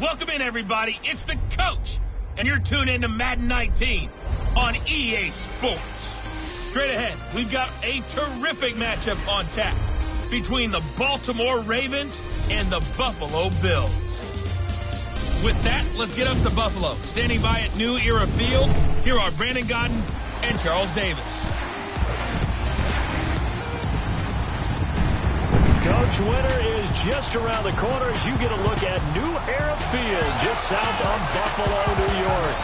Welcome in, everybody. It's the coach, and you're tuned in to Madden 19 on EA Sports. Straight ahead, we've got a terrific matchup on tap between the Baltimore Ravens and the Buffalo Bills. With that, let's get up to Buffalo. Standing by at New Era Field, here are Brandon Godden and Charles Davis. Coach, winter is just around the corner as you get a look at New Era Field, just south of Buffalo, New York.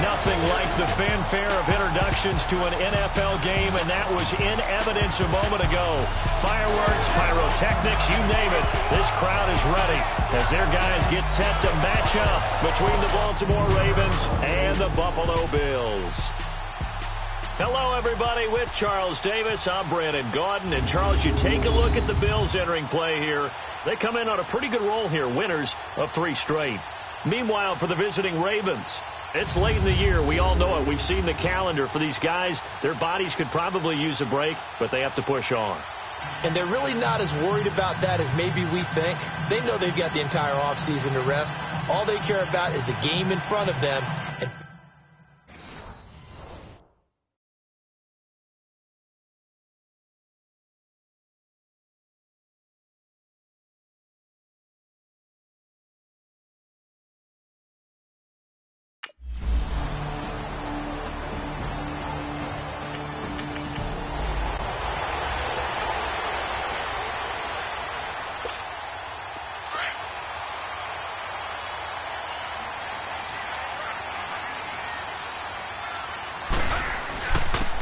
Nothing like the fanfare of introductions to an NFL game, and that was in evidence a moment ago. Fireworks, pyrotechnics, you name it. This crowd is ready as their guys get set to match up between the Baltimore Ravens and the Buffalo Bills. Hello, everybody. With Charles Davis, I'm Brandon Godden. And, Charles, you take a look at the Bills entering play here. They come in on a pretty good roll here, winners of 3 straight. Meanwhile, for the visiting Ravens, it's late in the year. We all know it. We've seen the calendar for these guys. Their bodies could probably use a break, but they have to push on. And they're really not as worried about that as maybe we think. They know they've got the entire offseason to rest. All they care about is the game in front of them.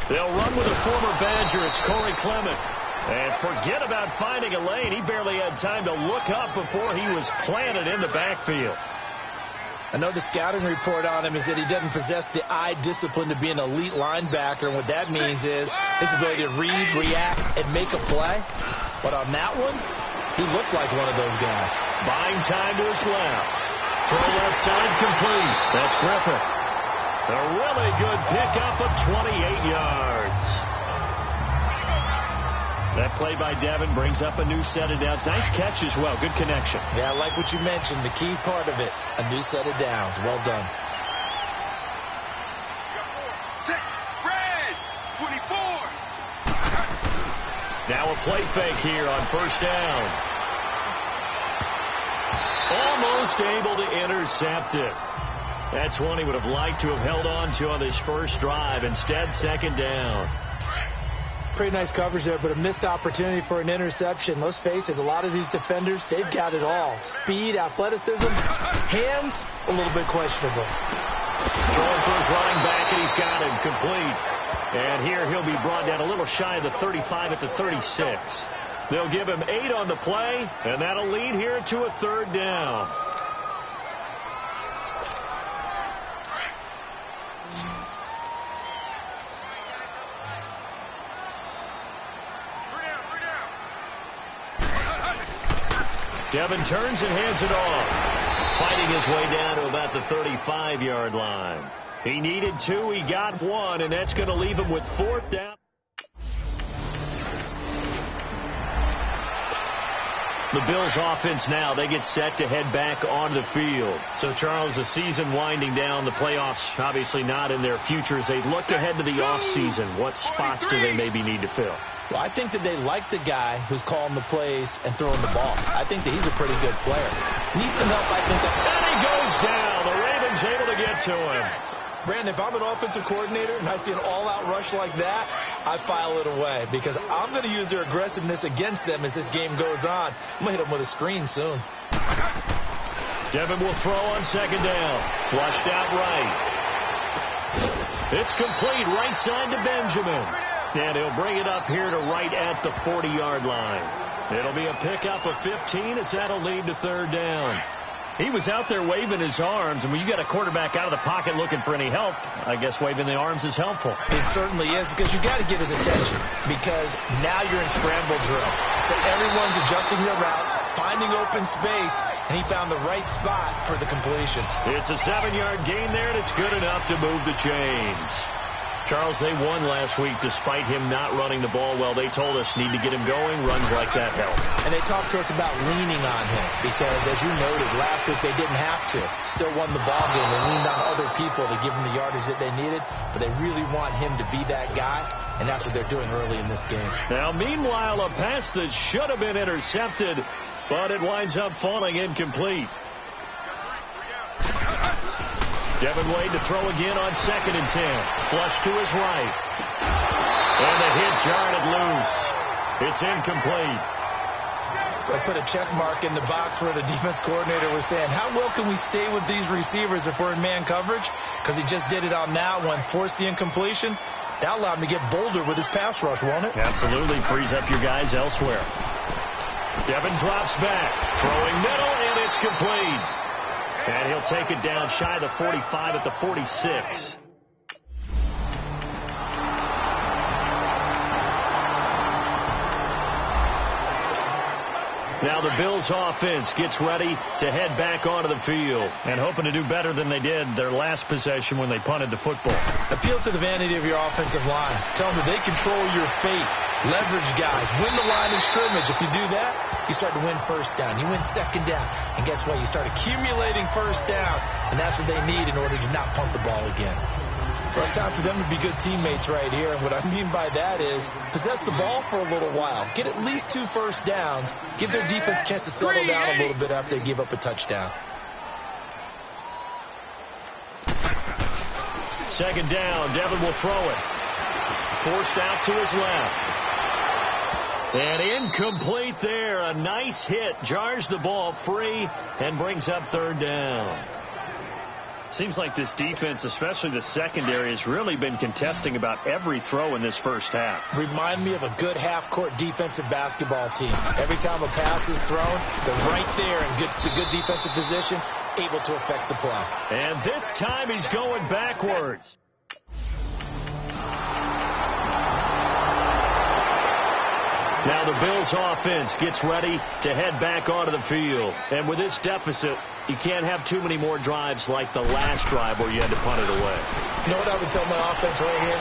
And they'll run with a former Badger. It's Corey Clement. And forget about finding a lane. He barely had time to look up before he was planted in the backfield. I know the scouting report on him is that he doesn't possess the eye discipline to be an elite linebacker. And what that means is his ability to read, react, and make a play. But on that one, he looked like one of those guys. Buying time to his left. Throw left side complete. That's Griffith. A really good pickup of 28 yards. That play by Devin brings up a new set of downs. Nice catch as well. Good connection. Yeah, I like what you mentioned. The key part of it, a new set of downs. Well done. Set, red, 24. Now a play fake here on first down. Almost able to intercept it. That's one he would have liked to have held on to on this first drive. Instead, second down. Pretty nice coverage there, but a missed opportunity for an interception. Let's face it, a lot of these defenders, they've got it all. Speed, athleticism, hands, a little bit questionable. Throwing for his running back, and he's got him complete. And here he'll be brought down a little shy of the 35 at the 36. They'll give him 8 on the play, and that'll lead here to a third down. Devin turns and hands it off. Fighting his way down to about the 35-yard line. He needed 2. He got 1, and that's going to leave him with 4th down. The Bills offense now, they get set to head back on the field. So, Charles, the season winding down, the playoffs obviously not in their futures. They look ahead to the offseason. What spots do they maybe need to fill? Well, I think that they like the guy who's calling the plays and throwing the ball. I think that he's a pretty good player. Needs some help, I think. And he goes down. The Ravens able to get to him. Brandon, if I'm an offensive coordinator and I see an all-out rush like that, I file it away because I'm going to use their aggressiveness against them as this game goes on. I'm going to hit them with a screen soon. Devin will throw on second down. Flushed out right. It's complete right side to Benjamin. And he'll bring it up here to right at the 40-yard line. It'll be a pickup of 15 as that'll lead to third down. He was out there waving his arms, and when you got a quarterback out of the pocket looking for any help, I guess waving the arms is helpful. It certainly is, because you got to get his attention, because now you're in scramble drill. So everyone's adjusting their routes, finding open space, and he found the right spot for the completion. It's a 7-yard gain there, and it's good enough to move the chains. Charles, they won last week despite him not running the ball well. They told us need to get him going. Runs like that help. And they talked to us about leaning on him because, as you noted, last week they didn't have to. Still won the ball game. They leaned on other people to give them the yardage that they needed, but they really want him to be that guy, and that's what they're doing early in this game. Now, meanwhile, a pass that should have been intercepted, but it winds up falling incomplete. Devin Wade to throw again on 2nd and 10. Flush to his right. And the hit jarred it loose. It's incomplete. I put a check mark in the box where the defense coordinator was saying, how well can we stay with these receivers if we're in man coverage? Because he just did it on that one, forced the incompletion. That allowed him to get bolder with his pass rush, won't it? Absolutely. Frees up your guys elsewhere. Devin drops back. Throwing middle, and it's complete. And he'll take it down shy of the 45 at the 46. Now the Bills offense gets ready to head back onto the field and hoping to do better than they did their last possession when they punted the football. Appeal to the vanity of your offensive line. Tell them that they control your fate. Leverage guys. Win the line of scrimmage. If you do that, you start to win first down. You win second down. And guess what? You start accumulating first downs. And that's what they need in order to not punt the ball again. Well, it's time for them to be good teammates right here. And what I mean by that is possess the ball for a little while. Get at least 2 first downs. Give their defense a chance to settle down a little bit after they give up a touchdown. 2nd down. Devin will throw it. Forced out to his left. And incomplete there. A nice hit. Jars the ball free and brings up 3rd down. Seems like this defense, especially the secondary, has really been contesting about every throw in this first half. Remind me of a good half-court defensive basketball team. Every time a pass is thrown, they're right there and gets the good defensive position, able to affect the play. And this time he's going backwards. Now the Bills offense gets ready to head back onto the field. And with this deficit, you can't have too many more drives like the last drive where you had to punt it away. You know what I would tell my offense right here?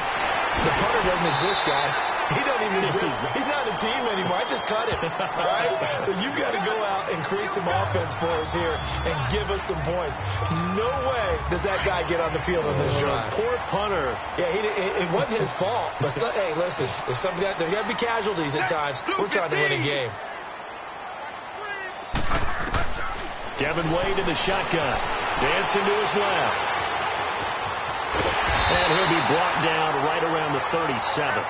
The punter doesn't exist, guys. He doesn't even exist. He's not a team anymore. I just cut him, right? So you've got to go out and create some offense for us here and give us some points. No way does that guy get on the field on this drive. Poor punter. Yeah, it wasn't his fault. But hey, listen, if there got to be casualties at times. We're trying to win a game. Devin Wade in the shotgun. Dancing to his left. And he'll be brought down right around the 37.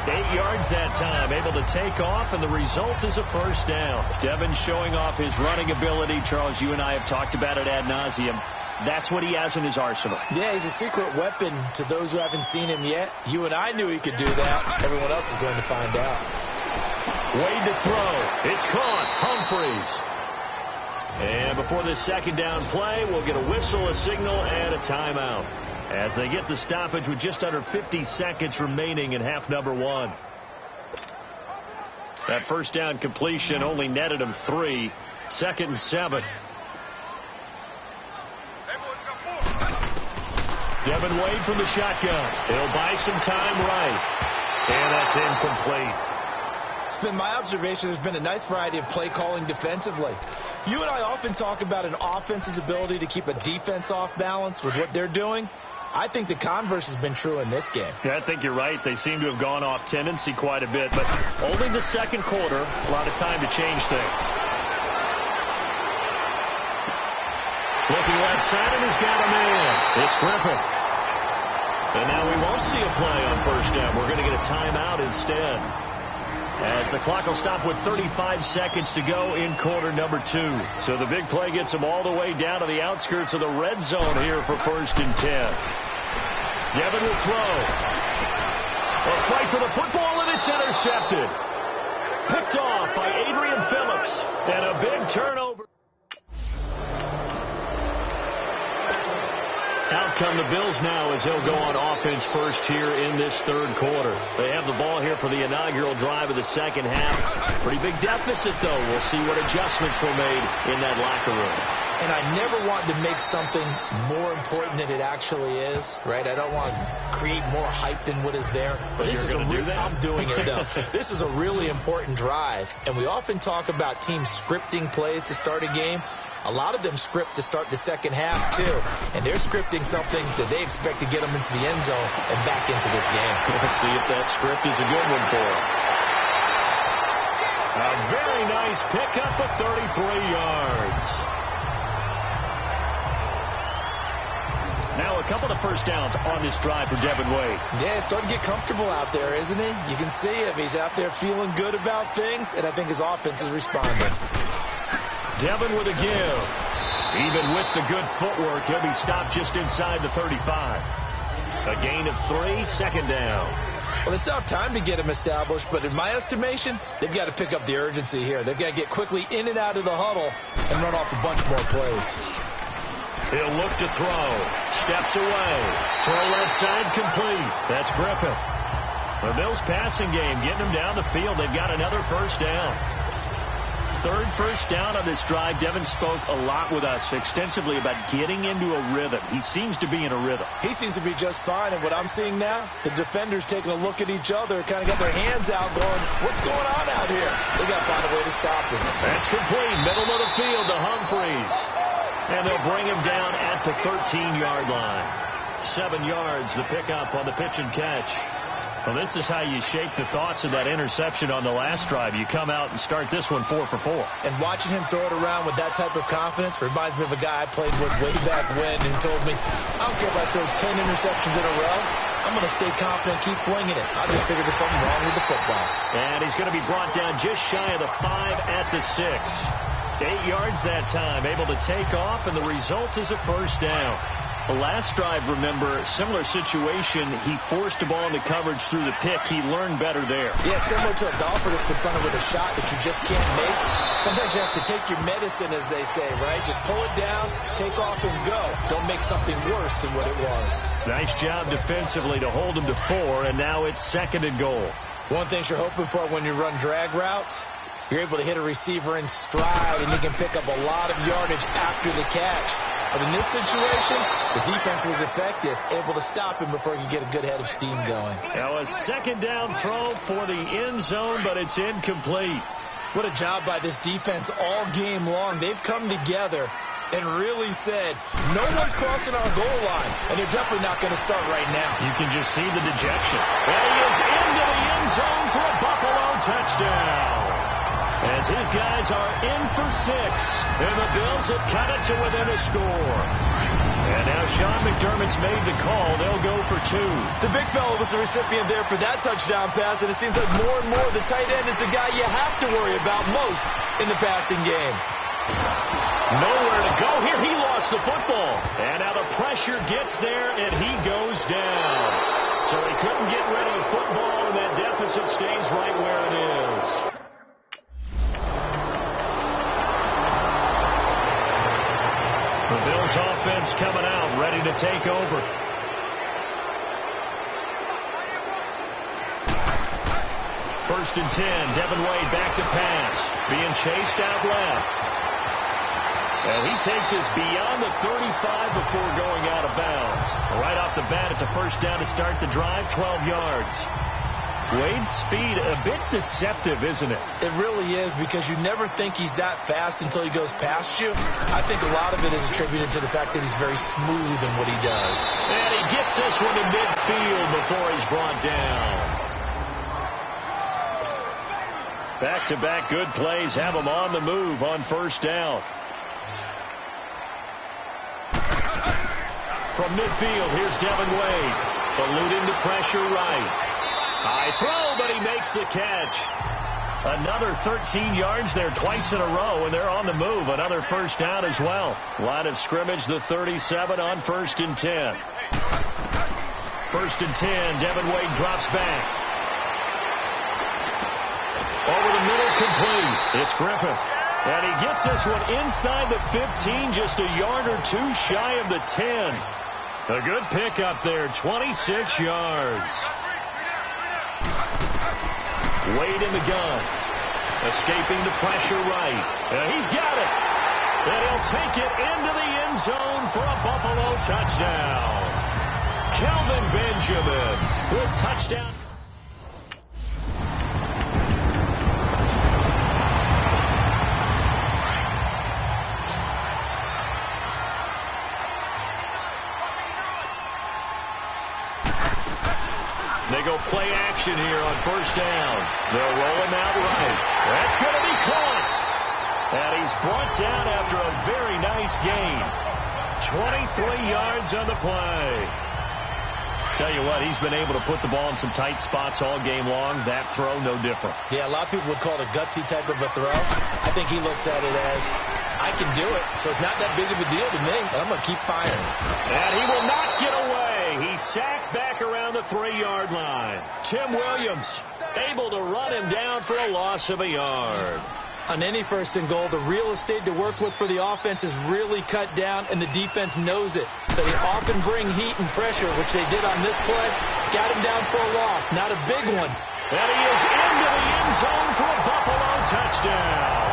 8 yards that time. Able to take off, and the result is a first down. Devin showing off his running ability. Charles, you and I have talked about it ad nauseum. That's what he has in his arsenal. Yeah, he's a secret weapon to those who haven't seen him yet. You and I knew he could do that. Everyone else is going to find out. Wade to throw. It's caught. Humphreys. And before this 2nd down play, we'll get a whistle, a signal, and a timeout as they get the stoppage with just under 50 seconds remaining in half number 1. That first down completion only netted him 3. 2nd and 7. Devin Wade from the shotgun. He'll buy some time right. And that's incomplete. It's been my observation there's been a nice variety of play calling defensively. You and I often talk about an offense's ability to keep a defense off balance with what they're doing. I think the converse has been true in this game. Yeah, I think you're right. They seem to have gone off tendency quite a bit, but only the 2nd quarter, a lot of time to change things. Looking left side, and he's got him in. It's Griffin. And now we won't see a play on first down. We're going to get a timeout instead, as the clock will stop with 35 seconds to go in quarter number 2. So the big play gets them all the way down to the outskirts of the red zone here for 1st and 10. Devin will throw. A fight for the football, and it's intercepted. Picked off by Adrian Phillips. And a big turnover. Out come the Bills now as they'll go on offense first here in this third quarter. They have the ball here for the inaugural drive of the second half. Pretty big deficit, though. We'll see what adjustments were made in that locker room. And I never want to make something more important than it actually is, right? I don't want to create more hype than what is there. But this is I'm doing it, though. This is a really important drive. And we often talk about teams scripting plays to start a game. A lot of them script to start the second half, too. And they're scripting something that they expect to get them into the end zone and back into this game. Let's see if that script is a good one for them. A very nice pickup of 33 yards. Now a couple of first downs on this drive for Devin Wade. Yeah, he's starting to get comfortable out there, isn't he? You can see him. He's out there feeling good about things, and I think his offense is responding. Devin with a give. Even with the good footwork, he'll be stopped just inside the 35. A gain of 3, second down. Well, they still have time to get him established, but in my estimation, they've got to pick up the urgency here. They've got to get quickly in and out of the huddle and run off a bunch more plays. He'll look to throw. Steps away. Throw left side complete. That's Griffith. The Bills passing game getting them down the field. They've got another first down. Third first down on this drive. Devin spoke a lot with us extensively about getting into a rhythm. He seems to be in a rhythm. He seems to be just fine. And what I'm seeing now, the defenders taking a look at each other, kind of got their hands out going, what's going on out here? They got to find a way to stop him. That's complete. Middle of the field to Humphreys. And they'll bring him down at the 13-yard line. 7 yards, the pickup on the pitch and catch. Well, this is how you shape the thoughts of that interception on the last drive. You come out and start this one 4 for 4. And watching him throw it around with that type of confidence reminds me of a guy I played with way back when who told me, I don't care if I throw 10 interceptions in a row. I'm going to stay confident, keep flinging it. I just figured there's something wrong with the football. And he's going to be brought down just shy of the 5 at the 6. 8 yards that time, able to take off, and the result is a first down. The last drive, remember, similar situation. He forced the ball into coverage through the pick. He learned better there. Yeah, similar to a golfer that's confronted with a shot that you just can't make. Sometimes you have to take your medicine, as they say, right? Just pull it down, take off, and go. Don't make something worse than what it was. Nice job defensively to hold him to 4, and now it's 2nd and goal. One thing you're hoping for when you run drag routes, you're able to hit a receiver in stride, and he can pick up a lot of yardage after the catch. But in this situation, the defense was effective, able to stop him before he could get a good head of steam going. Now a 2nd down throw for the end zone, but it's incomplete. What a job by this defense all game long. They've come together and really said, no one's crossing our goal line, and they're definitely not going to start right now. You can just see the dejection. And he is into the end zone for a Buffalo touchdown. As his guys are in for 6, and the Bills have cut it to within a score. And now Sean McDermott's made the call. They'll go for 2. The big fella was the recipient there for that touchdown pass, and it seems like more and more the tight end is the guy you have to worry about most in the passing game. Nowhere to go here. He lost the football. And now the pressure gets there, and he goes down. So he couldn't get rid of the football, and that deficit stays right where it is. The Bills offense coming out, ready to take over. First and 10, Devin Wade back to pass. Being chased out left. And he takes us beyond the 35 before going out of bounds. Right off the bat, it's a first down to start the drive, 12 yards. Wade's speed, a bit deceptive, isn't it? It really is, because you never think he's that fast until he goes past you. I think a lot of it is attributed to the fact that he's very smooth in what he does. And he gets this one to midfield before he's brought down. Back-to-back good plays have him on the move on first down. From midfield, here's Devin Wade. Eluding the pressure right. High throw, but he makes the catch. Another 13 yards there twice in a row, and they're on the move. Another first down as well. Line of scrimmage, the 37 on 1st and 10. 1st and 10, Devin Wade drops back. Over the middle, complete. It's Griffith. And he gets this one inside the 15, just a yard or 2 shy of the 10. A good pickup there, 26 yards. Wade in the gun. Escaping the pressure right. He's got it. And he'll take it into the end zone for a Buffalo touchdown. Kelvin Benjamin with touchdown. They go play action here on first down. They'll roll him out right. That's going to be caught. And he's brought down after a very nice gain. 23 yards on the play. Tell you what, he's been able to put the ball in some tight spots all game long. That throw, no different. Yeah, a lot of people would call it a gutsy type of a throw. I think he looks at it as, I can do it, so it's not that big of a deal to me, and I'm going to keep firing. And he will not get away. He's sacked back around the 3-yard line. Tim Williams able to run him down for a loss of a yard. On any first and goal, the real estate to work with for the offense is really cut down, and the defense knows it. So they often bring heat and pressure, which they did on this play. Got him down for a loss, not a big one. And he is into the end zone for a Buffalo touchdown.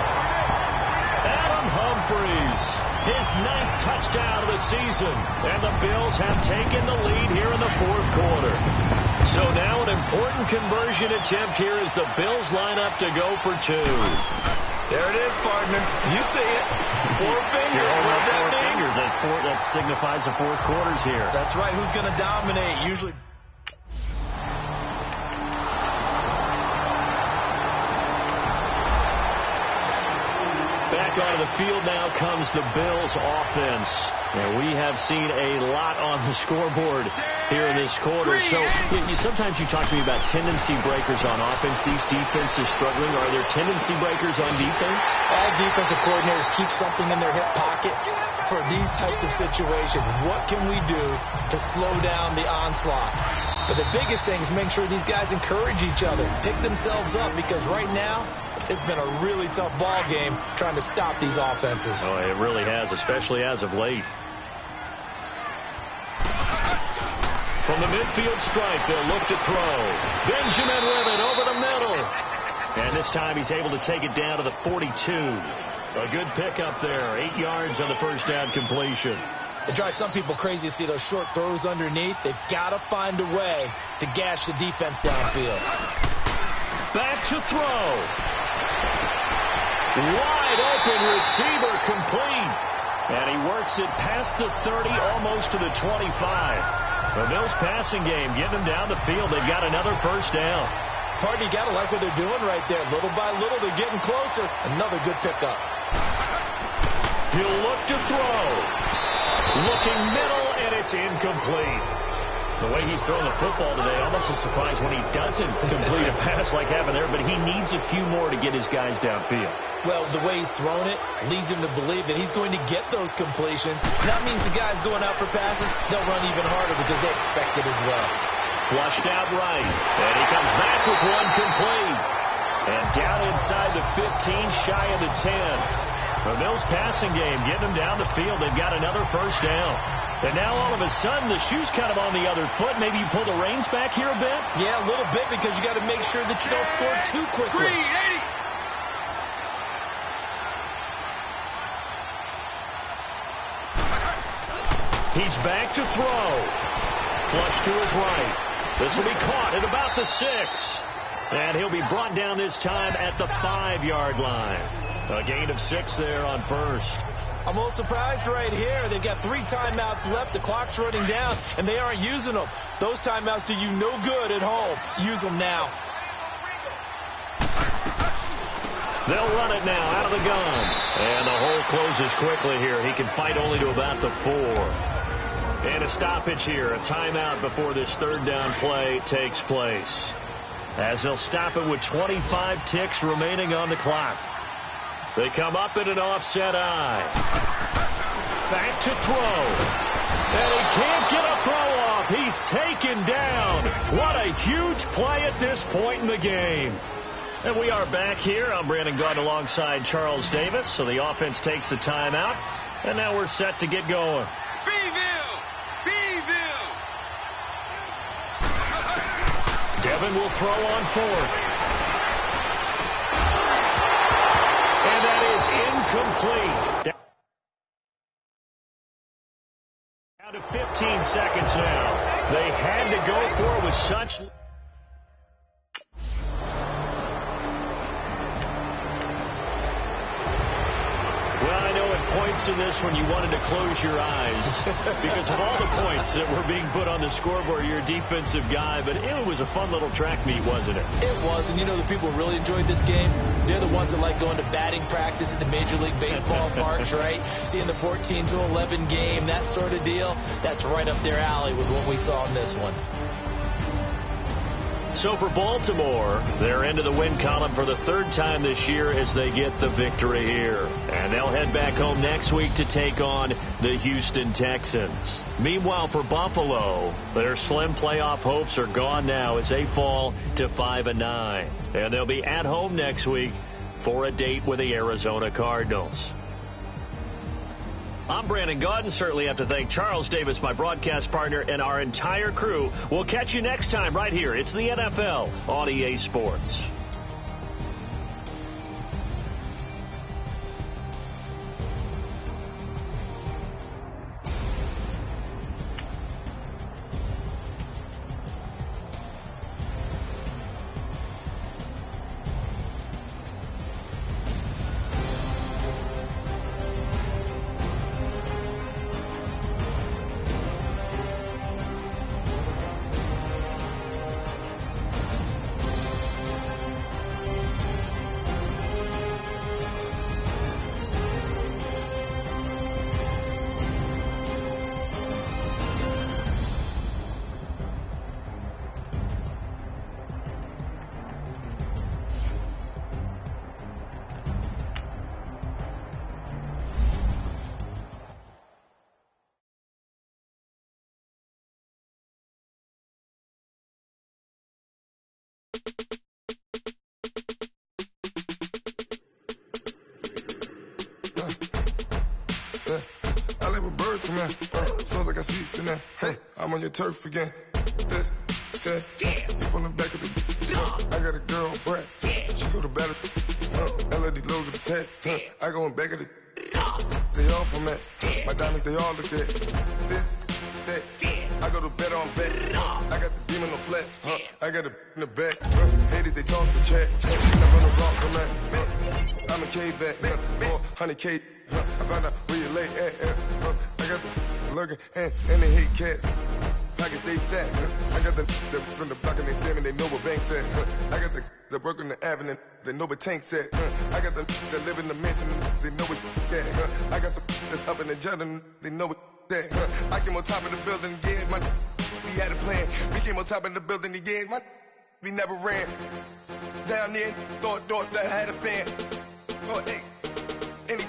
Adam Humphries, his 9th touchdown of the season. And the Bills have taken the lead here in the 4th quarter. So now an important conversion attempt here as the Bills line up to go for 2. There it is, partner. You see it. 4 fingers. What does that mean? That signifies the 4th quarter's here. That's right. Who's going to dominate? Usually. Back onto the field now comes the Bills offense. And we have seen a lot on the scoreboard here in this quarter. So sometimes you talk to me about tendency breakers on offense. These defenses struggling. Are there tendency breakers on defense? All defensive coordinators keep something in their hip pocket for these types of situations. What can we do to slow down the onslaught? But the biggest thing is make sure these guys encourage each other, pick themselves up, because right now it's been a really tough ball game trying to stop these offenses. Oh, it really has, especially as of late. From the midfield stripe, they'll look to throw. Benjamin with it over the middle. And this time he's able to take it down to the 42. A good pickup there. 8 yards on the first down completion. It drives some people crazy to see those short throws underneath. They've got to find a way to gash the defense downfield. Back to throw. Wide open receiver complete. And he works it past the 30, almost to the 25. The Bills passing game, getting them down the field. They've got another first down. Partner, you got to like what they're doing right there. Little by little, they're getting closer. Another good pickup. He'll look to throw. Looking middle, and it's incomplete. The way he's throwing the football today, almost a surprise when he doesn't complete a pass like having there, but he needs a few more to get his guys downfield. Well, the way he's thrown it leads him to believe that he's going to get those completions. That means the guys going out for passes, they'll run even harder because they expect it as well. Flushed out right, and he comes back with one complete. And down inside the 15, shy of the 10. The Bills passing game, getting them down the field. They've got another first down. And now all of a sudden, the shoe's kind of on the other foot. Maybe you pull the reins back here a bit? Yeah, a little bit, because you got to make sure that you don't score too quickly. He's back to throw. Flush to his right. This will be caught at about the 6. And he'll be brought down this time at the 5-yard line. A gain of 6 there on first. I'm a little surprised right here. They've got 3 timeouts left. The clock's running down, and they aren't using them. Those timeouts do you no good at home. Use them now. They'll run it now out of the gun. And the hole closes quickly here. He can fight only to about the 4. And a stoppage here. A timeout before this third down play takes place. As they'll stop it with 25 ticks remaining on the clock. They come up in an offset eye. Back to throw. And he can't get a throw off. He's taken down. What a huge play at this point in the game. And we are back here. I'm Brandon Gaunt alongside Charles Davis. So the offense takes the timeout. And now we're set to get going. Beeville! Devin will throw on fourth. And that is incomplete. Down to 15 seconds now. They had to go for it with such... Well, I know at points in this when you wanted to close your eyes because of all the points that were being put on the scoreboard. You're a defensive guy, but it was a fun little track meet, wasn't it? It was, and you know the people who really enjoyed this game? They're the ones that like going to batting practice at the Major League Baseball parks, right? Seeing the 14-11 game, that sort of deal. That's right up their alley with what we saw in this one. So for Baltimore, they're into the win column for the third time this year as they get the victory here. And they'll head back home next week to take on the Houston Texans. Meanwhile, for Buffalo, their slim playoff hopes are gone now as they fall to 5-9. And they'll be at home next week for a date with the Arizona Cardinals. I'm Brandon Gaudin. Certainly have to thank Charles Davis, my broadcast partner, and our entire crew. We'll catch you next time right here. It's the NFL on EA Sports. I live with birds come in. Sounds like I see it in there. Hey, I'm on your turf again. This, that, from the back of the. I got a girl, Brad. She go to battle. LED logo the tag. I go in back of the. They all from that. My diamonds, they all look at. This, that. I go to bet on bet. I got the demon on flats. I got a in the back. Haters, they talk the chat. I'm on the rock from that. I'm a caveback. 400K. I found out where you lay at. I got the lurking and they hate cats. Pockets they fat. I got the from the block and they scamming, they know what banks at. I got the work on the avenue, they know what tanks at. I got the that live in the mansion, they know what that. I got some that's up in the jungle, they know what that. I came on top of the building, yeah, my we had a plan. We came on top of the building again, my we never ran. Down there, thought that I had a fan. Oh, hey, any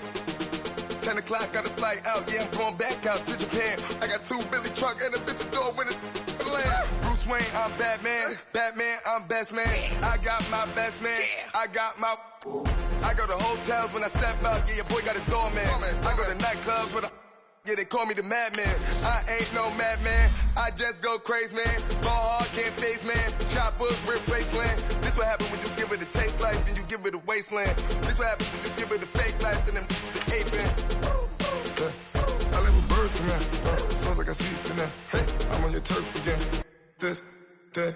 10 o'clock, got a flight out, yeah, I'm going back out to Japan. I got 2 Billy truck and a 50 door with a land. Bruce Wayne, I'm Batman. Batman, I'm best man. I got my best man. I got my... I go to hotels when I step out, yeah, your boy got a doorman. I go to nightclubs with a... Yeah, they call me the madman. I ain't no madman. I just go crazy, man. Ball hard, can't face, man. Choppers, rip wasteland. This what happen when you give it a taste life and you give it a wasteland. This what happens when you give it a fake life and them aping. I live with birds come in. Sounds like I see it in there. Hey, I'm on your turf again. This, that,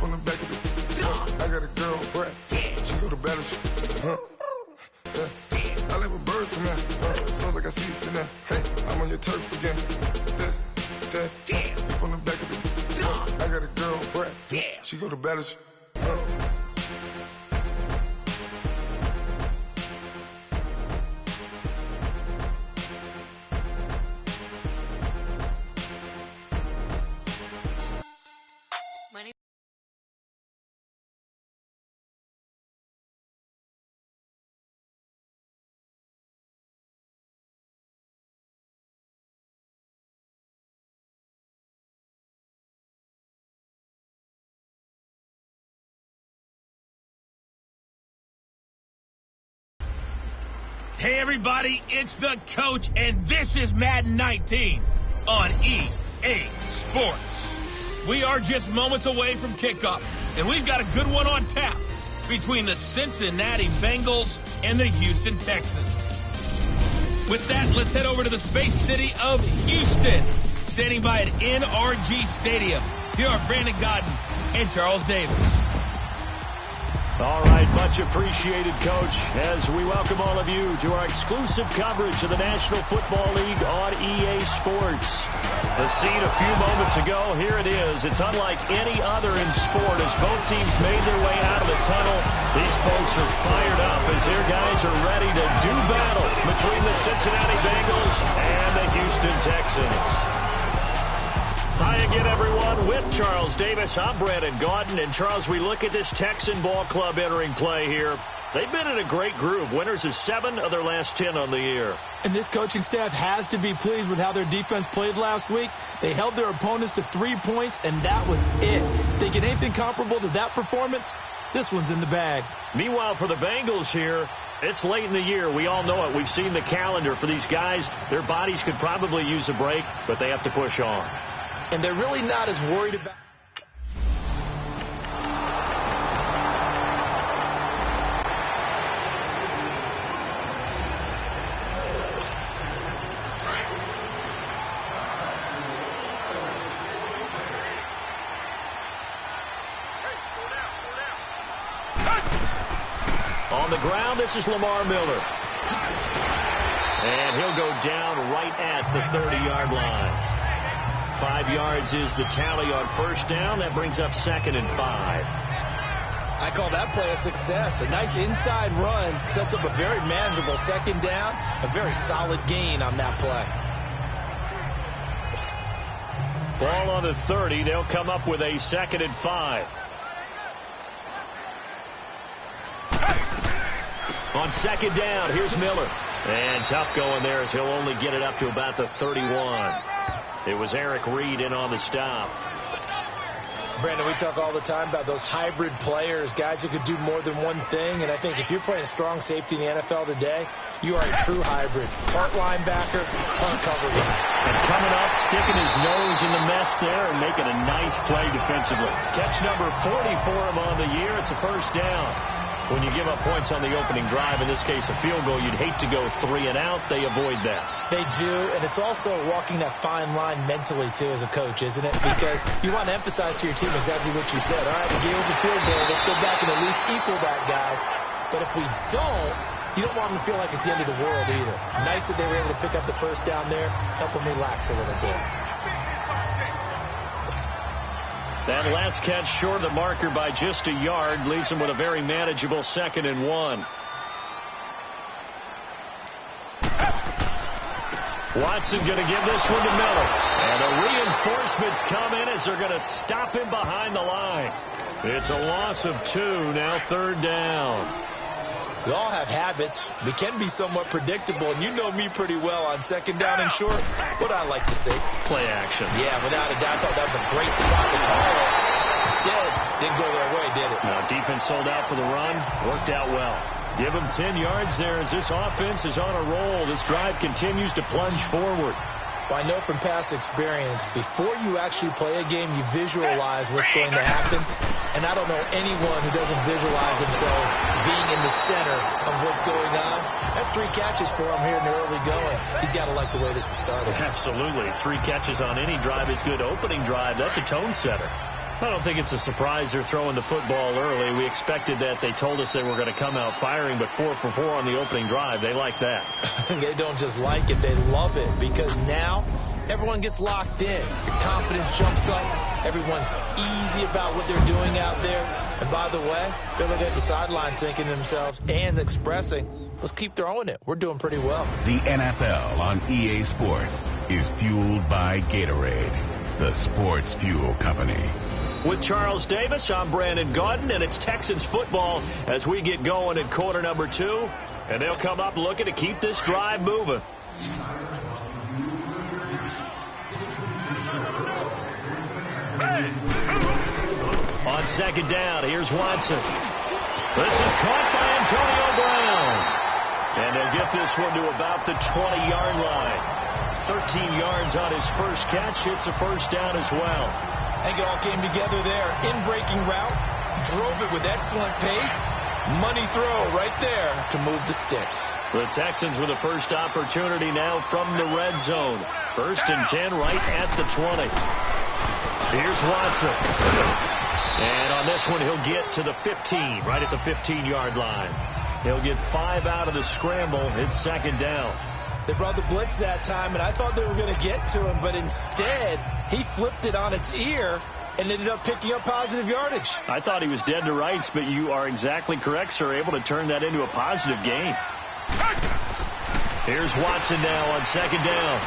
from the back of the. I got a girl, Brad. She go to battle. I live with birds come in. Sounds like I see it in there. Hey, I'm on your turf again. This, that, from the back of the. I got a girl, Brad. She go to battle. Hey, everybody, it's the coach, and this is Madden 19 on EA Sports. We are just moments away from kickoff, And we've got a good one on tap between the Cincinnati Bengals and the Houston Texans. With that, let's head over to the space city of Houston. Standing by at NRG Stadium, here are Brandon Gaudin and Charles Davis. All right, much appreciated, Coach, as we welcome all of you to our exclusive coverage of the National Football League on EA Sports. The scene a few moments ago, here it is. It's unlike any other in sport as both teams made their way out of the tunnel. These folks are fired up as their guys are ready to do battle between the Cincinnati Bengals and the Houston Texans. Hi again, everyone. With Charles Davis, I'm Brandon Gaudin. And, Charles, we look at this Texan ball club entering play here. They've been in a great group. Winners of 7 of their last 10 on the year. And this coaching staff has to be pleased with how their defense played last week. They held their opponents to 3 points, and that was it. If they get anything comparable to that performance, this one's in the bag. Meanwhile, for the Bengals here, it's late in the year. We all know it. We've seen the calendar for these guys. Their bodies could probably use a break, but they have to push on. And they're really not as worried about... On the ground, this is Lamar Miller. And he'll go down right at the 30-yard line. 5 yards is the tally on first down. That brings up 2nd and 5. I call that play a success. A nice inside run sets up a very manageable 2nd down. A very solid gain on that play. Ball on the 30. They'll come up with a 2nd and 5. On 2nd down, here's Miller. And tough going there as he'll only get it up to about the 31. It was Eric Reed in on the stop. Brandon, we talk all the time about those hybrid players, guys who could do more than one thing. And I think if you're playing strong safety in the NFL today, you are a true hybrid. Part linebacker, part cover guy. And coming up, sticking his nose in the mess there and making a nice play defensively. Catch number 40 for him on the year. It's a first down. When you give up points on the opening drive, in this case a field goal, you'd hate to go 3 and out. They avoid that. They do, and it's also walking that fine line mentally, too, as a coach, isn't it? Because you want to emphasize to your team exactly what you said. All right, we gave up the field goal. Let's go back and at least equal that, guys. But if we don't, you don't want them to feel like it's the end of the world either. Nice that they were able to pick up the first down there, help them relax a little bit. That last catch short of the marker by just a yard leaves them with a very manageable 2nd and 1. Watson going to give this one to Miller. And the reinforcements come in as they're going to stop him behind the line. It's a loss of 2, now 3rd down. We all have habits. We can be somewhat predictable, and you know me pretty well on 2nd down and short. What I like to see. Play action. Yeah, without a doubt. I thought that was a great spot to call it. Instead, didn't go their way, did it? No, defense sold out for the run. Worked out well. Give them 10 yards there as this offense is on a roll. This drive continues to plunge forward. Well, I know from past experience, before you actually play a game, you visualize what's going to happen. And I don't know anyone who doesn't visualize themselves being in the center of what's going on. That's 3 catches for him here in the early going. He's got to like the way this is started. Absolutely. 3 catches on any drive is good. Opening drive, that's a tone setter. I don't think it's a surprise they're throwing the football early. We expected that. They told us they were going to come out firing, but 4 for 4 on the opening drive. They like that. They don't just like it, they love it, because now everyone gets locked in. Your confidence jumps up. Everyone's easy about what they're doing out there. And by the way, they're looking at the sideline thinking to themselves and expressing, let's keep throwing it. We're doing pretty well. The NFL on EA Sports is fueled by Gatorade, the sports fuel company. With Charles Davis, I'm Brandon Gaudin, and it's Texans football as we get going in quarter number 2. And they'll come up looking to keep this drive moving. On 2nd down, here's Watson. This is caught by Antonio Brown. And they'll get this one to about the 20-yard line. 13 yards on his first catch. It's a first down as well. I think it all came together there. In-breaking route. drove it with excellent pace. Money throw right there to move the sticks. The Texans with the first opportunity now from the red zone. 1st and 10 right at the 20. Here's Watson. And on this one, he'll get to the 15, right at the 15-yard line. He'll get 5 out of the scramble. It's 2nd down. They brought the blitz that time, and I thought they were going to get to him, but instead, he flipped it on its ear and ended up picking up positive yardage. I thought he was dead to rights, but you are exactly correct, sir. Able to turn that into a positive gain. Here's Watson now on 2nd down.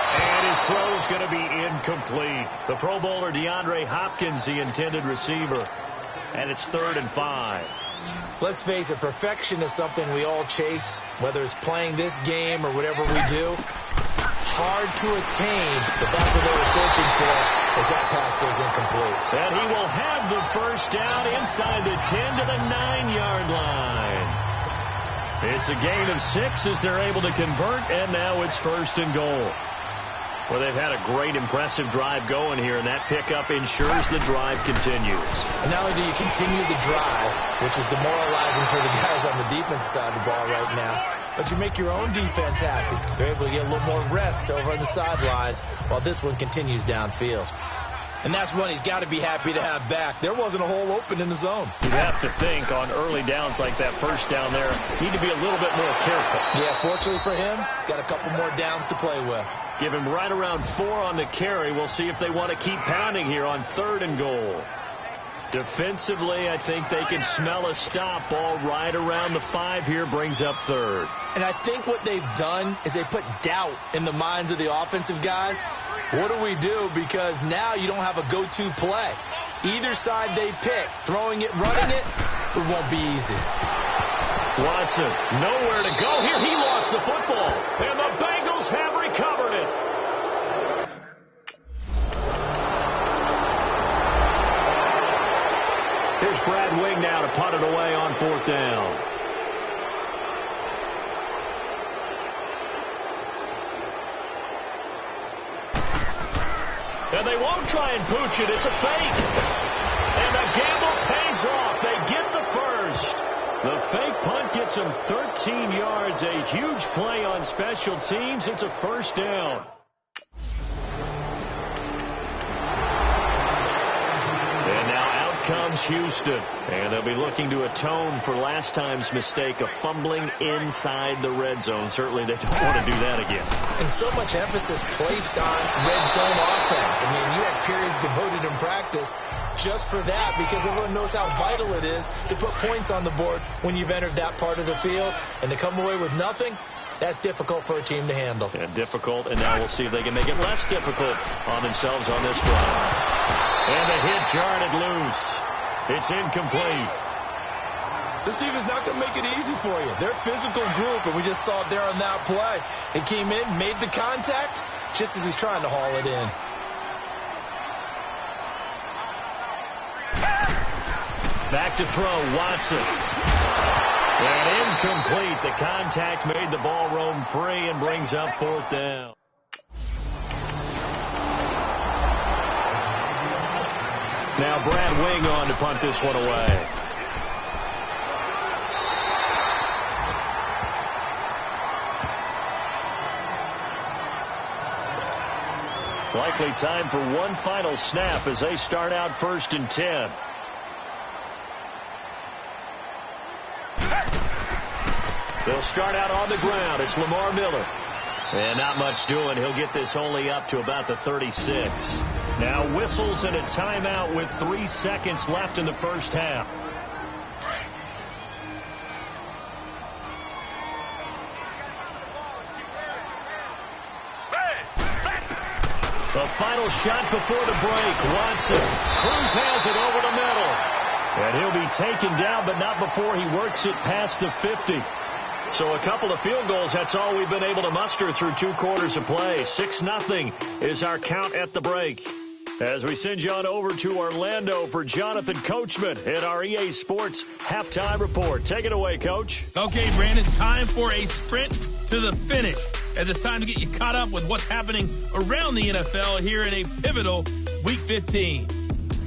And his throw is going to be incomplete. The Pro Bowler DeAndre Hopkins, the intended receiver. And it's 3rd and 5. Let's face it, perfection is something we all chase, whether it's playing this game or whatever we do. Hard to attain, but that's what they were searching for as that pass goes incomplete. And he will have the first down inside the 10 to the 9-yard line. It's a gain of 6 as they're able to convert, and now it's 1st and goal. Well, they've had a great, impressive drive going here, and that pickup ensures the drive continues. And not only do you continue the drive, which is demoralizing for the guys on the defense side of the ball right now, but you make your own defense happy. They're able to get a little more rest over on the sidelines while this one continues downfield. And that's one he's got to be happy to have back. There wasn't a hole open in the zone. You have to think on early downs like that first down there, need to be a little bit more careful. Yeah, fortunately for him, got a couple more downs to play with. Give him right around 4 on the carry. We'll see if they want to keep pounding here on 3rd and goal. Defensively, I think they can smell a stop. Ball right around the 5 here, brings up 3rd. And I think what they've done is they put doubt in the minds of the offensive guys. What do we do? Because now you don't have a go-to play. Either side they pick, throwing it, running it, it won't be easy. Watson, nowhere to go here. He lost the football, and the Bengals have recovered it. Here's Brad Wing now to punt it away on 4th down. And they won't try and pooch it. It's a fake. And the gamble pays off. They get the first. The fake punt gets them 13 yards. A huge play on special teams. It's a 1st down. And now out comes Houston. And they'll be looking to atone for last time's mistake of fumbling inside the red zone. Certainly they don't want to do that again. And so much emphasis placed on red zone offense. I mean, you have periods devoted in practice just for that because everyone knows how vital it is to put points on the board when you've entered that part of the field. And to come away with nothing, that's difficult for a team to handle. And difficult, and now we'll see if they can make it less difficult on themselves on this drive. And the hit jarred it loose. It's incomplete. This defense is not going to make it easy for you. They're a physical group, and we just saw it there on that play. It came in, made the contact, just as he's trying to haul it in. Back to throw, Watson. And incomplete. The contact made the ball roam free and brings up 4th down. Now Brad Wing on to punt this one away. Likely time for one final snap as they start out 1st and 10. They'll start out on the ground. It's Lamar Miller. And not much doing. He'll get this only up to about the 36. Now whistles and a timeout with 3 seconds left in the first half. The final shot before the break. Watson. Cruz has it over the middle. And he'll be taken down, but not before he works it past the 50. So a couple of field goals, that's all we've been able to muster through 2 quarters of play. 6-0 is our count at the break. As we send you on over to Orlando for Jonathan Coachman at our EA Sports Halftime Report. Take it away, Coach. Okay, Brandon, time for a sprint to the finish, as it's time to get you caught up with what's happening around the NFL here in a pivotal Week 15.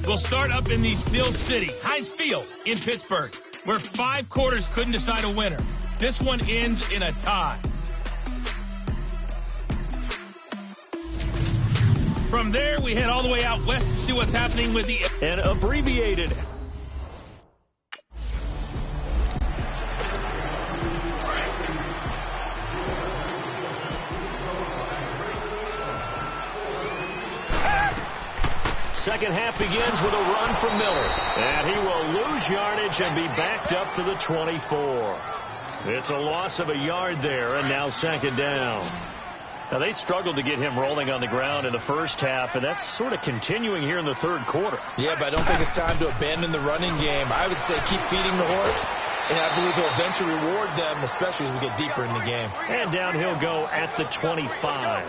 We'll start up in the Steel City, Heinz Field in Pittsburgh, where 5 quarters couldn't decide a winner. This one ends in a tie. From there, we head all the way out west to see what's happening with the... And abbreviated. Second half begins with a run from Miller. And he will lose yardage and be backed up to the 24. It's a loss of a yard there, and now second down. Now, they struggled to get him rolling on the ground in the first half, and that's sort of continuing here in the third quarter. Yeah, but I don't think it's time to abandon the running game. I would say keep feeding the horse, and I believe he'll eventually reward them, especially as we get deeper in the game. And down he'll go at the 25.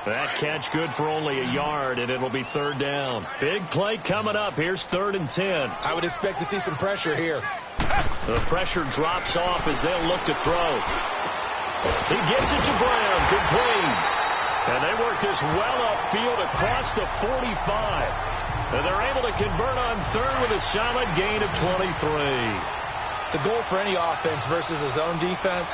That catch good for only a yard, and it'll be third down. Big play coming up. Here's 3rd and 10. I would expect to see some pressure here. The pressure drops off as they'll look to throw. He gets it to Brown, complete. And they work this well upfield across the 45. And they're able to convert on third with a solid gain of 23. The goal for any offense versus a zone defense,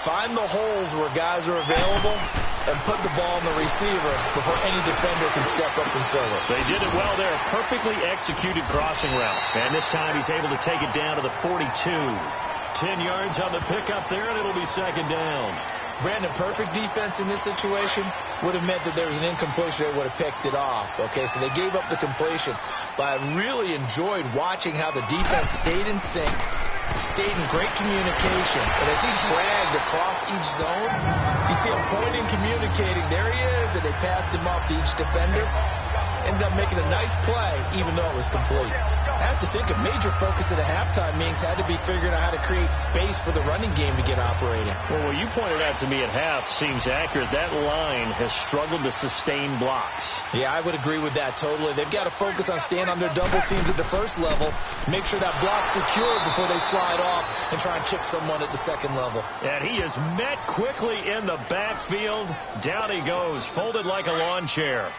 find the holes where guys are available and put the ball in the receiver before any defender can step up and fill it. They did it well there. Perfectly executed crossing route. And this time he's able to take it down to the 42. 10 yards on the pickup there, and it'll be second down. Brandon, perfect defense in this situation would have meant that there was an incompletion. They would have picked it off. Okay, so they gave up the completion. But I really enjoyed watching how the defense stayed in sync, stayed in great communication. And as he dragged across each zone, you see him pointing, communicating. There he is, and they passed him off to each defender. Ended up making a nice play, even though it was complete. I have to think a major focus at a halftime meetings had to be figuring out how to create space for the running game to get operating. Well, what you pointed out to me at half seems accurate. That line has struggled to sustain blocks. Yeah, I would agree with that totally. They've got to focus on staying on their double teams at the first level, make sure that block's secured before they slide off and try and chip someone at the second level. And he is met quickly in the backfield. Down he goes, folded like a lawn chair.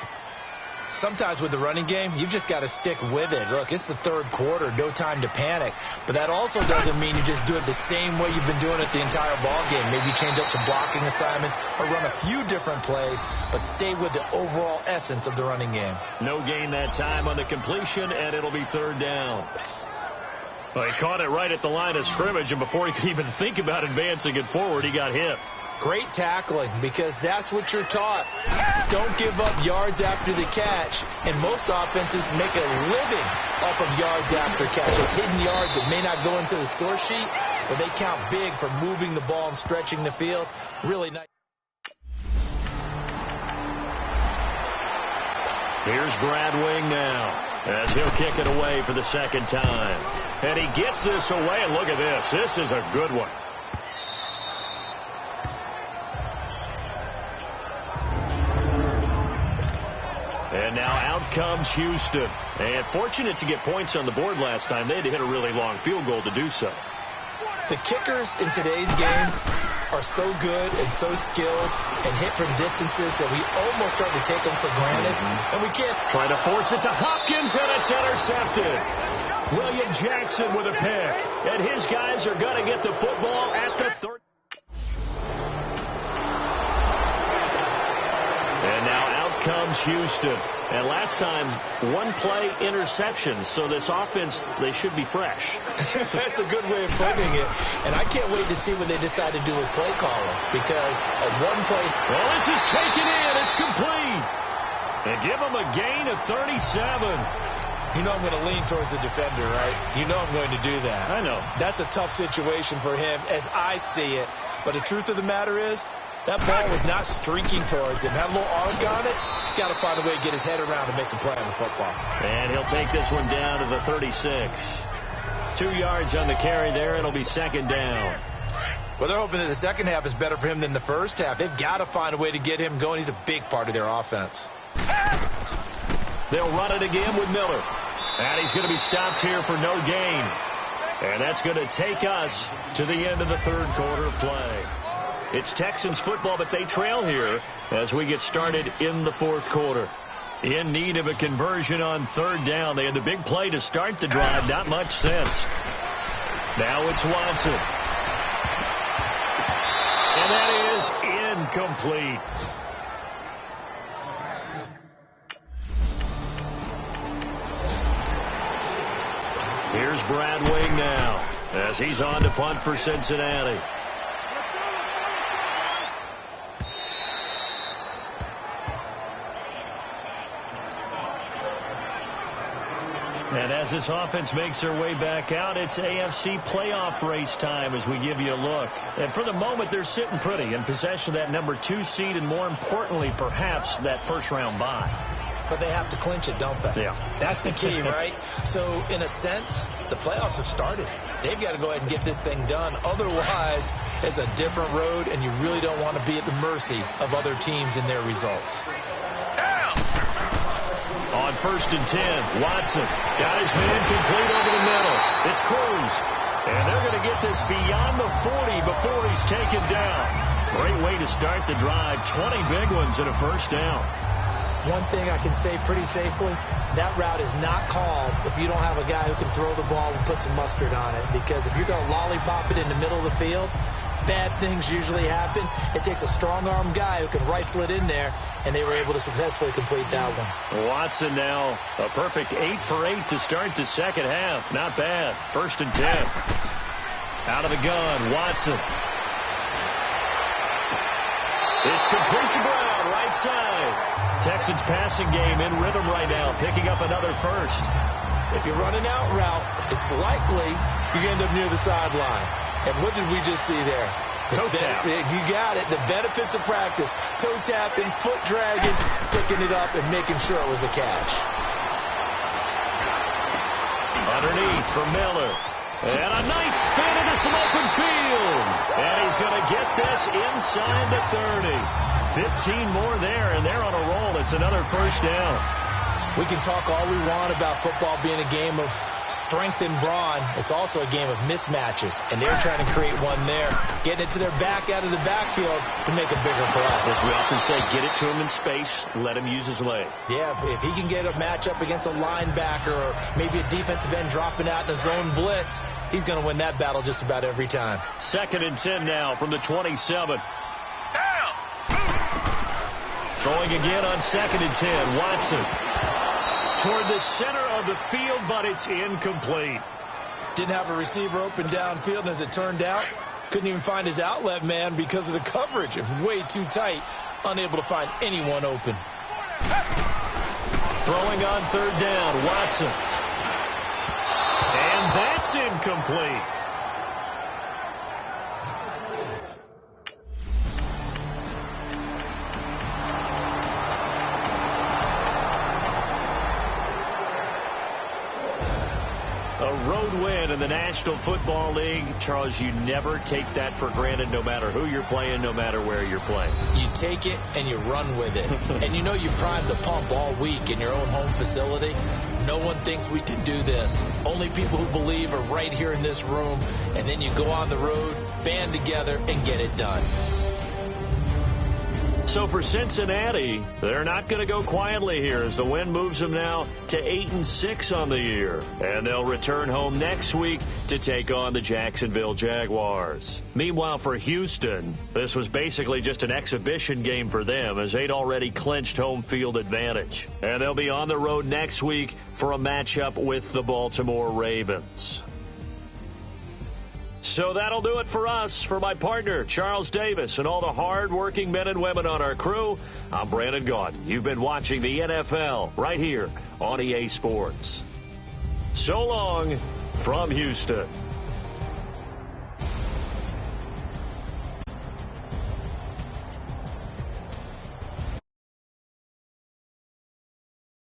Sometimes with the running game, you've just got to stick with it. Look, it's the third quarter, no time to panic. But that also doesn't mean you just do it the same way you've been doing it the entire ball game. Maybe you change up some blocking assignments or run a few different plays, but stay with the overall essence of the running game. No gain that time on the completion, and it'll be third down. Well, he caught it right at the line of scrimmage, and before he could even think about advancing it forward, he got hit. Great tackling, because that's what you're taught. Don't give up yards after the catch, and most offenses make a living off of yards after catches. Hidden yards that may not go into the score sheet, but they count big for moving the ball and stretching the field. Really nice. Here's Brad Wing now, as he'll kick it away for the second time. And he gets this away, and look at this. This is a good one. And now out comes Houston. And fortunate to get points on the board last time. They had to hit a really long field goal to do so. The kickers in today's game are so good and so skilled and hit from distances that we almost start to take them for granted. And we can't. Try to force it to Hopkins, and it's intercepted. William Jackson with a pick. And his guys are going to get the football at the 30. And now out comes Houston. And last time, one play interception. So this offense, they should be fresh. That's a good way of putting it. And I can't wait to see what they decide to do with play calling. Because a one play. Well, this is taken in. It's complete. And give them a gain of 37. You know I'm going to lean towards the defender, right? You know I'm going to do that. I know. That's a tough situation for him as I see it. But the truth of the matter is, that ball was not streaking towards him. Had a little arc on it. He's got to find a way to get his head around and make the play on the football. And he'll take this one down to the 36. 2 yards on the carry there. It'll be second down. Well, they're hoping that the second half is better for him than the first half. They've got to find a way to get him going. He's a big part of their offense. They'll run it again with Miller. And he's going to be stopped here for no gain. And that's going to take us to the end of the third quarter of play. It's Texans football, but they trail here as we get started in the fourth quarter. In need of a conversion on third down. They had the big play to start the drive. Not much sense. Now it's Watson. And that is incomplete. Here's Brad Wing now as he's on to punt for Cincinnati. And as this offense makes their way back out, it's AFC playoff race time as we give you a look. And for the moment, they're sitting pretty in possession of that number 2 seed and, more importantly, perhaps that first-round bye. But they have to clinch it, don't they? Yeah. That's the key, right? So, in a sense, the playoffs have started. They've got to go ahead and get this thing done. Otherwise, it's a different road, and you really don't want to be at the mercy of other teams and their results. On 1st and 10, Watson got his man complete over the middle. It's Cruz. And they're going to get this beyond the 40 before he's taken down. Great way to start the drive. 20 big ones and a first down. One thing I can say pretty safely, that route is not called if you don't have a guy who can throw the ball and put some mustard on it. Because if you're going to lollipop it in the middle of the field, bad things usually happen. It takes a strong-arm guy who can rifle it in there, and they were able to successfully complete that one. Watson now a perfect 8 for 8 to start the second half. Not bad. 1st and 10. Out of the gun, Watson. It's complete to Brown, right side. Texans passing game in rhythm right now, picking up another first. If you're running out route, it's likely you end up near the sideline. And what did we just see there? Toe tap. You got it. The benefits of practice. Toe tapping, foot dragging, picking it up, and making sure it was a catch. Underneath for Miller. And a nice spin into some open field. And he's going to get this inside the 30. 15 more there, and they're on a roll. It's another first down. We can talk all we want about football being a game of strength and brawn. It's also a game of mismatches, and they're trying to create one there, getting it to their back out of the backfield to make a bigger play. As we often say, get it to him in space, let him use his leg. Yeah, if he can get a matchup against a linebacker or maybe a defensive end dropping out in a zone blitz, he's going to win that battle just about every time. 2nd and 10 now from the 27. Throwing again on 2nd and 10, Watson. Toward the center of the field, but it's incomplete. Didn't have a receiver open downfield, and as it turned out, couldn't even find his outlet man because of the coverage. It was way too tight, unable to find anyone open. Throwing on 3rd down, Watson. And that's incomplete. A road win in the National Football League. Charles, you never take that for granted, no matter who you're playing, no matter where you're playing. You take it and you run with it. And you know you primed the pump all week in your own home facility. No one thinks we can do this. Only people who believe are right here in this room. And then you go on the road, band together, and get it done. So for Cincinnati, they're not going to go quietly here as the win moves them now to 8-6 on the year. And they'll return home next week to take on the Jacksonville Jaguars. Meanwhile, for Houston, this was basically just an exhibition game for them as they'd already clinched home field advantage. And they'll be on the road next week for a matchup with the Baltimore Ravens. So that'll do it for us. For my partner, Charles Davis, and all the hard-working men and women on our crew, I'm Brandon Gaudin. You've been watching the NFL right here on EA Sports. So long from Houston.